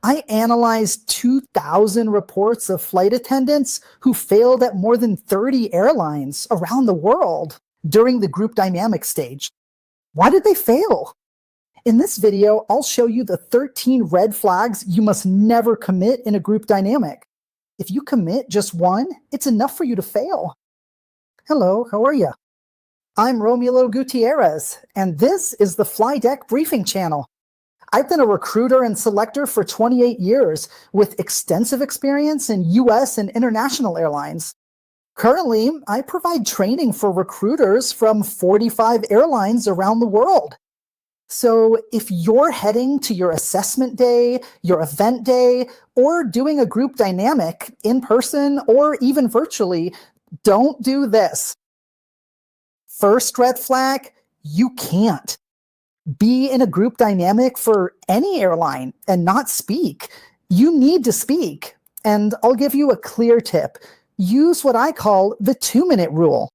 I analyzed 2,000 reports of flight attendants who failed at more than 30 airlines around the world during the group dynamic stage. Why did they fail? In this video, I'll show you the 13 red flags you must never commit in a group dynamic. If you commit just one, it's enough for you to fail. Hello, how are you? I'm Romulo Gutierrez, and this is the Fly Deck Briefing Channel. I've been a recruiter and selector for 28 years with extensive experience in US and international airlines. Currently, I provide training for recruiters from 45 airlines around the world. So if you're heading to your assessment day, your event day, or doing a group dynamic in person or even virtually, don't do this. First red flag, you can't be in a group dynamic for any airline and not speak. You need to speak. And I'll give you a clear tip. Use what I call the 2-minute rule.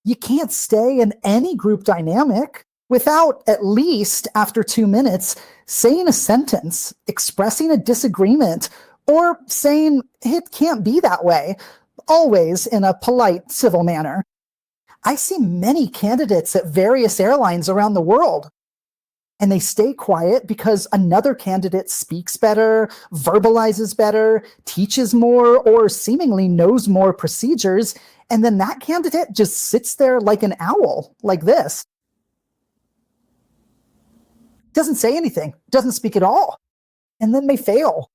You can't stay in any group dynamic without, at least after 2 minutes, saying a sentence, expressing a disagreement, or saying it can't be that way, always in a polite, civil manner. I see many candidates at various airlines around the world, and they stay quiet because another candidate speaks better, verbalizes better, teaches more, or seemingly knows more procedures, and then that candidate just sits there like an owl, like this. Doesn't say anything, doesn't speak at all, and then they fail.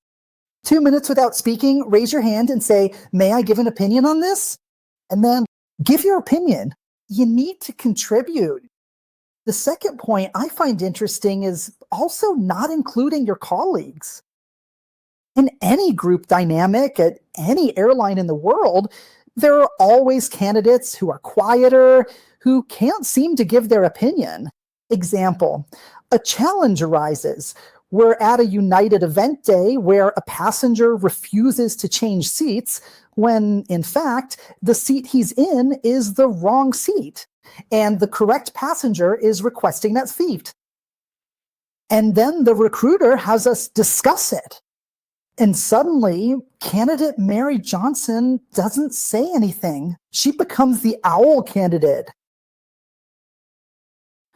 2 minutes without speaking, raise your hand and say, "May I give an opinion on this?" And then give your opinion. You need to contribute. The second point I find interesting is also not including your colleagues. In any group dynamic at any airline in the world, there are always candidates who are quieter, who can't seem to give their opinion. Example, a challenge arises. We're at a United event day where a passenger refuses to change seats when, in fact, the seat he's in is the wrong seat, and the correct passenger is requesting that seat. And then the recruiter has us discuss it. And suddenly, candidate Mary Johnson doesn't say anything. She becomes the owl candidate.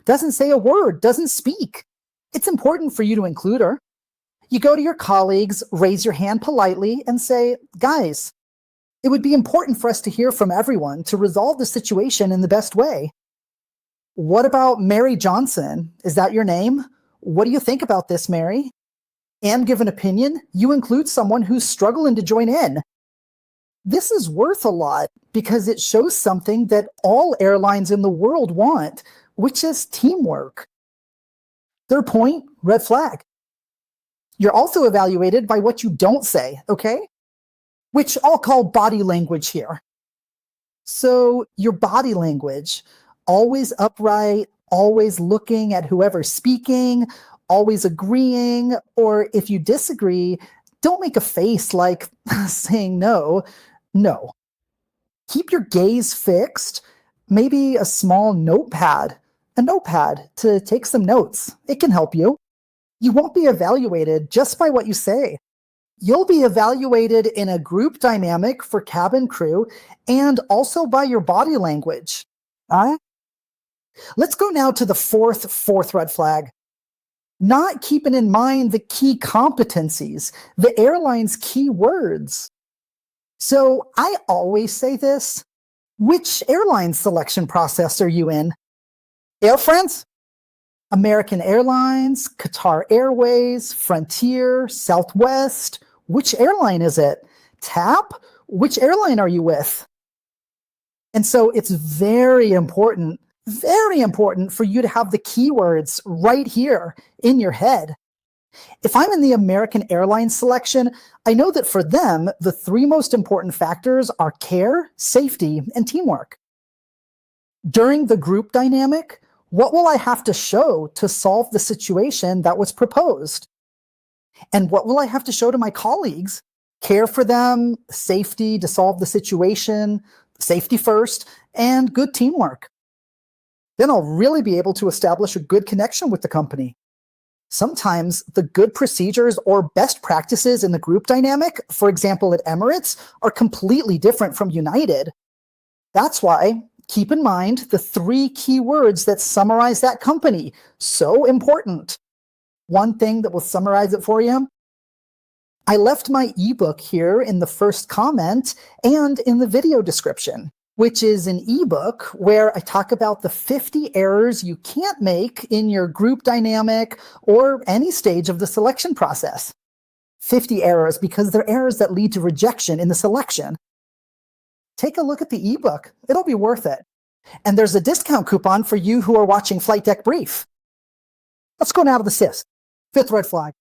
Doesn't say a word, doesn't speak. It's important for you to include her. You go to your colleagues, raise your hand politely, and say, "Guys, it would be important for us to hear from everyone to resolve the situation in the best way. What about Mary Johnson? Is that your name? What do you think about this, Mary?" And give an opinion. You include someone who's struggling to join in. This is worth a lot because it shows something that all airlines in the world want, which is teamwork. Third point, red flag. You're also evaluated by what you don't say, okay? Which I'll call body language here. So your body language, always upright, always looking at whoever's speaking, always agreeing, or if you disagree, don't make a face like saying no. No. Keep your gaze fixed, maybe a small notepad to take some notes. It can help you. You won't be evaluated just by what you say. You'll be evaluated in a group dynamic for cabin crew and also by your body language. All right? Let's go now to the fourth red flag. Not keeping in mind the key competencies, the airline's key words. So I always say this. Which airline selection process are you in? Air France? American Airlines, Qatar Airways, Frontier, Southwest. Which airline is it? TAP? Which airline are you with? And so it's very important for you to have the keywords right here in your head. If I'm in the American Airlines selection, I know that for them, the 3 most important factors are care, safety, and teamwork. During the group dynamic, what will I have to show to solve the situation that was proposed? And what will I have to show to my colleagues? Care for them, safety to solve the situation, safety first, and good teamwork. Then I'll really be able to establish a good connection with the company. Sometimes the good procedures or best practices in the group dynamic, for example at Emirates, are completely different from United. That's why keep in mind the 3 key words that summarize that company. So important. One thing that will summarize it for you. I left my ebook here in the first comment and in the video description, which is an ebook where I talk about the 50 errors you can't make in your group dynamic or any stage of the selection process. 50 errors because they're errors that lead to rejection in the selection. Take a look at the ebook. It'll be worth it. And there's a discount coupon for you who are watching Flight Deck Brief. Let's go now to the 5th. 5th red flag.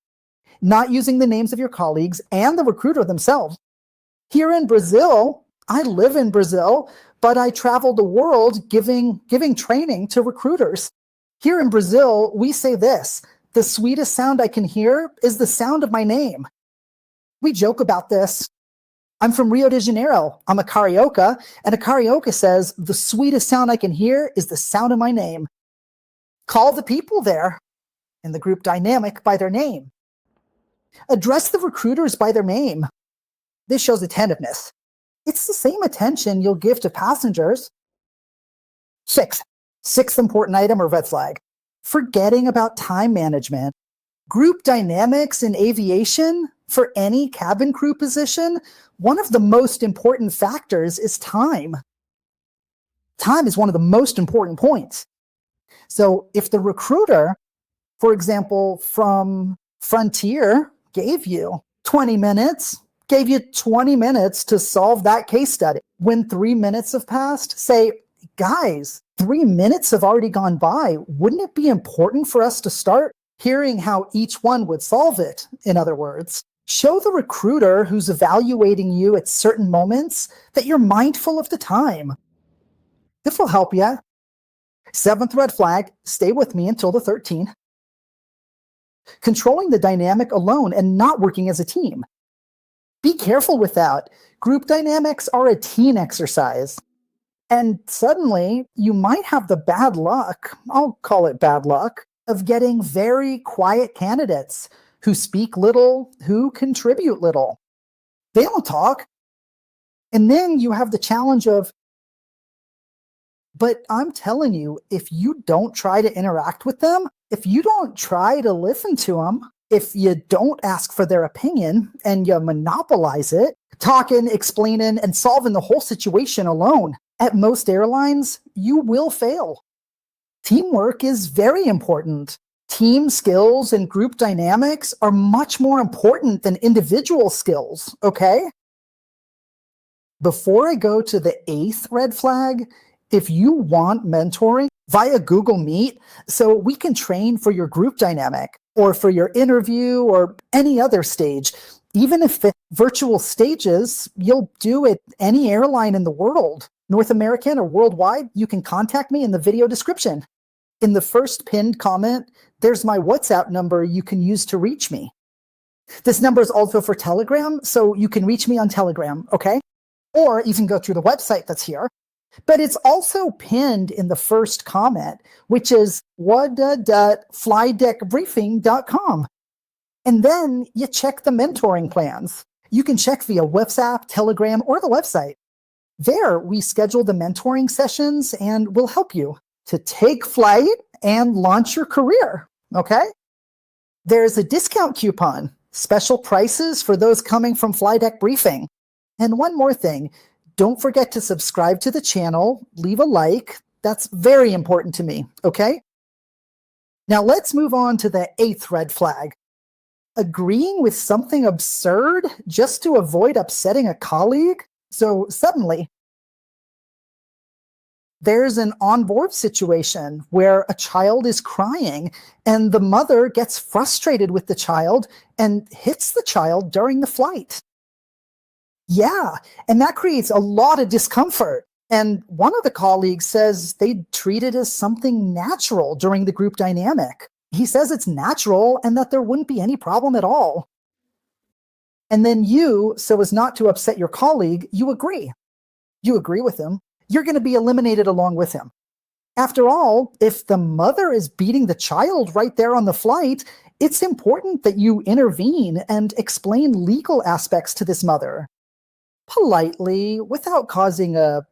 Not using the names of your colleagues and the recruiter themselves. Here in Brazil, I live in Brazil, but I travel the world giving training to recruiters. Here in Brazil, we say this: the sweetest sound I can hear is the sound of my name. We joke about this. I'm from Rio de Janeiro. I'm a carioca, and a carioca says, the sweetest sound I can hear is the sound of my name. Call the people there in the group dynamic by their name. Address the recruiters by their name. This shows attentiveness. It's the same attention you'll give to passengers. 6th important item or red flag: forgetting about time management. Group dynamics in aviation, for any cabin crew position, one of the most important factors is time. Time is one of the most important points. So if the recruiter, for example, from Frontier, gave you 20 minutes to solve that case study, when 3 minutes have passed, say, guys, 3 minutes have already gone by. Wouldn't it be important for us to start hearing how each one would solve it? In other words, show the recruiter who's evaluating you at certain moments that you're mindful of the time. This will help you. 7th red flag, stay with me until the 13th. Controlling the dynamic alone and not working as a team. Be careful with that. Group dynamics are a team exercise. And suddenly, you might have the bad luck, I'll call it bad luck, of getting very quiet candidates who speak little, who contribute little. They don't talk. And then you have the challenge of, but I'm telling you, if you don't try to interact with them, if you don't try to listen to them, if you don't ask for their opinion and you monopolize it, talking, explaining, and solving the whole situation alone, at most airlines, you will fail. Teamwork is very important. Team skills and group dynamics are much more important than individual skills, okay? Before I go to the 8th red flag, if you want mentoring via Google Meet, so we can train for your group dynamic or for your interview or any other stage, even if the virtual stages you'll do at any airline in the world, North American or worldwide, you can contact me in the video description. In the first pinned comment, there's my WhatsApp number you can use to reach me. This number is also for Telegram, so you can reach me on Telegram, okay? Or you can go through the website that's here. But it's also pinned in the first comment, which is wada.flydeckbriefing.com. And then you check the mentoring plans. You can check via WhatsApp, Telegram, or the website. There, we schedule the mentoring sessions and we'll help you to take flight and launch your career, okay? There's a discount coupon, special prices for those coming from Flight Deck Briefing. And one more thing, don't forget to subscribe to the channel, leave a like. That's very important to me, okay? Now let's move on to the 8th red flag. Agreeing with something absurd just to avoid upsetting a colleague. So suddenly, there's an onboard situation where a child is crying and the mother gets frustrated with the child and hits the child during the flight. Yeah, and that creates a lot of discomfort. And one of the colleagues says they treat it as something natural during the group dynamic. He says it's natural and that there wouldn't be any problem at all. And then you, so as not to upset your colleague, you agree. You agree with him. You're going to be eliminated along with him. After all, if the mother is beating the child right there on the flight, it's important that you intervene and explain legal aspects to this mother. Politely, without causing a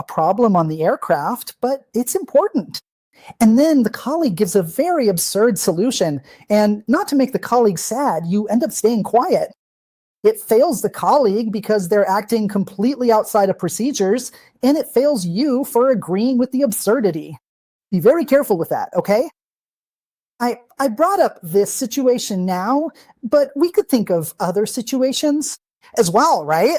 problem on the aircraft, but it's important. And then the colleague gives a very absurd solution, and not to make the colleague sad, you end up staying quiet. It fails the colleague because they're acting completely outside of procedures, and it fails you for agreeing with the absurdity. Be very careful with that, okay? I brought up this situation now, but we could think of other situations as well, right?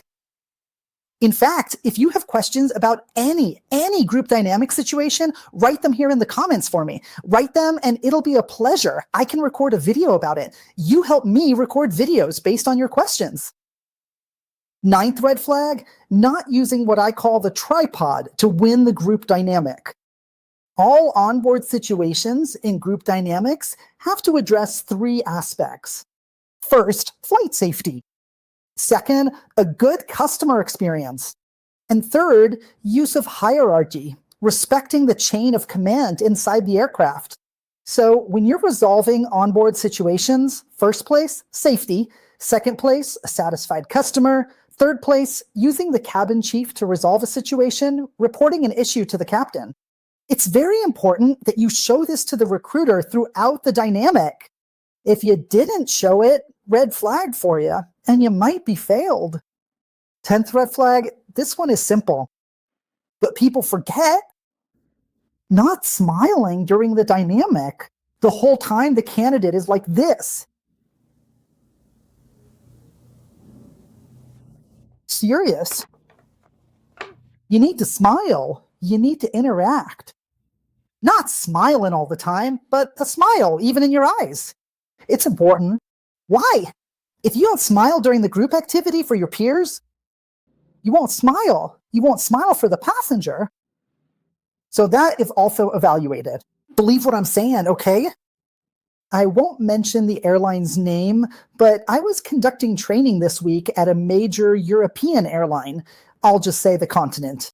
In fact, if you have questions about any group dynamic situation, write them here in the comments for me. Write them and it'll be a pleasure. I can record a video about it. You help me record videos based on your questions. Ninth red flag, not using what I call the tripod to win the group dynamic. All onboard situations in group dynamics have to address three aspects. First, flight safety. Second, a good customer experience. And third, use of hierarchy, respecting the chain of command inside the aircraft. So when you're resolving onboard situations, first place, safety. Second place, a satisfied customer. Third place, using the cabin chief to resolve a situation, reporting an issue to the captain. It's very important that you show this to the recruiter throughout the dynamic. If you didn't show it, red flag for you, and you might be failed. 10th red flag, this one is simple, but people forget. Not smiling during the dynamic. The whole time the candidate is like this. Serious. You need to smile. You need to interact. Not smiling all the time, but a smile, even in your eyes. It's important. Why? If you don't smile during the group activity for your peers, you won't smile. You won't smile for the passenger. So that is also evaluated. Believe what I'm saying, okay? I won't mention the airline's name, but I was conducting training this week at a major European airline. I'll just say the continent.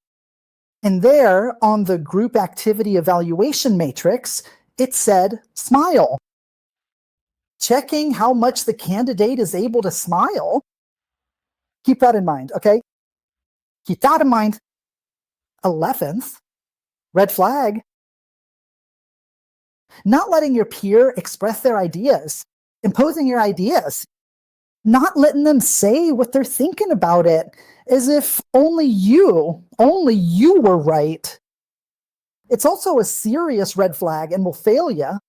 And there, on the group activity evaluation matrix, it said, smile. Checking how much the candidate is able to smile. Keep that in mind, okay? Keep that in mind. 11th, red flag. Not letting your peer express their ideas, imposing your ideas. Not letting them say what they're thinking about it, as if only you were right. It's also a serious red flag and will fail you.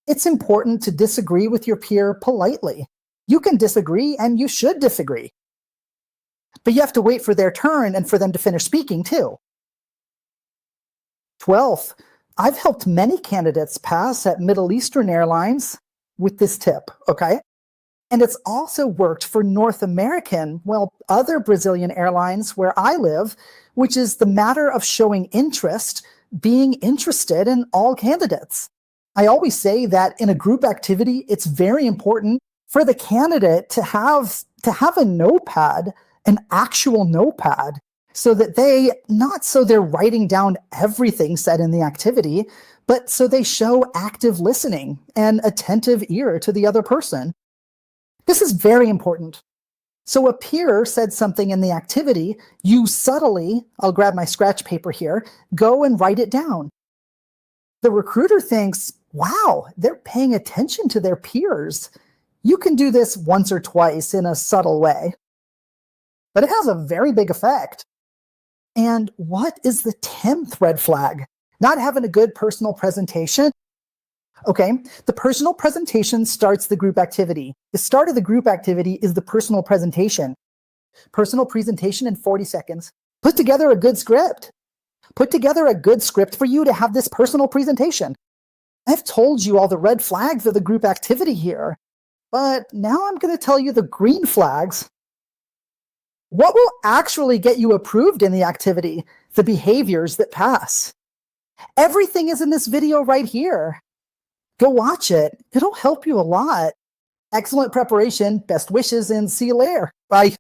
It's important to disagree with your peer politely. You can disagree and you should disagree. But you have to wait for their turn and for them to finish speaking too. 12th, I've helped many candidates pass at Middle Eastern airlines with this tip, okay? And it's also worked for North American, other Brazilian airlines where I live, which is the matter of showing interest, being interested in all candidates. I always say that in a group activity, it's very important for the candidate to have a notepad, an actual notepad, so that they're writing down everything said in the activity, but so they show active listening and attentive ear to the other person. This is very important. So a peer said something in the activity, you subtly, I'll grab my scratch paper here, go and write it down. The recruiter thinks, wow, they're paying attention to their peers. You can do this once or twice in a subtle way, but it has a very big effect. And what is the 10th red flag? Not having a good personal presentation. Okay, the personal presentation starts the group activity. The start of the group activity is the personal presentation. Personal presentation in 40 seconds. Put together a good script. Put together a good script for you to have this personal presentation. I've told you all the red flags of the group activity here, but now I'm going to tell you the green flags. What will actually get you approved in the activity? The behaviors that pass. Everything is in this video right here. Go watch it. It'll help you a lot. Excellent preparation. Best wishes and see you later. Bye.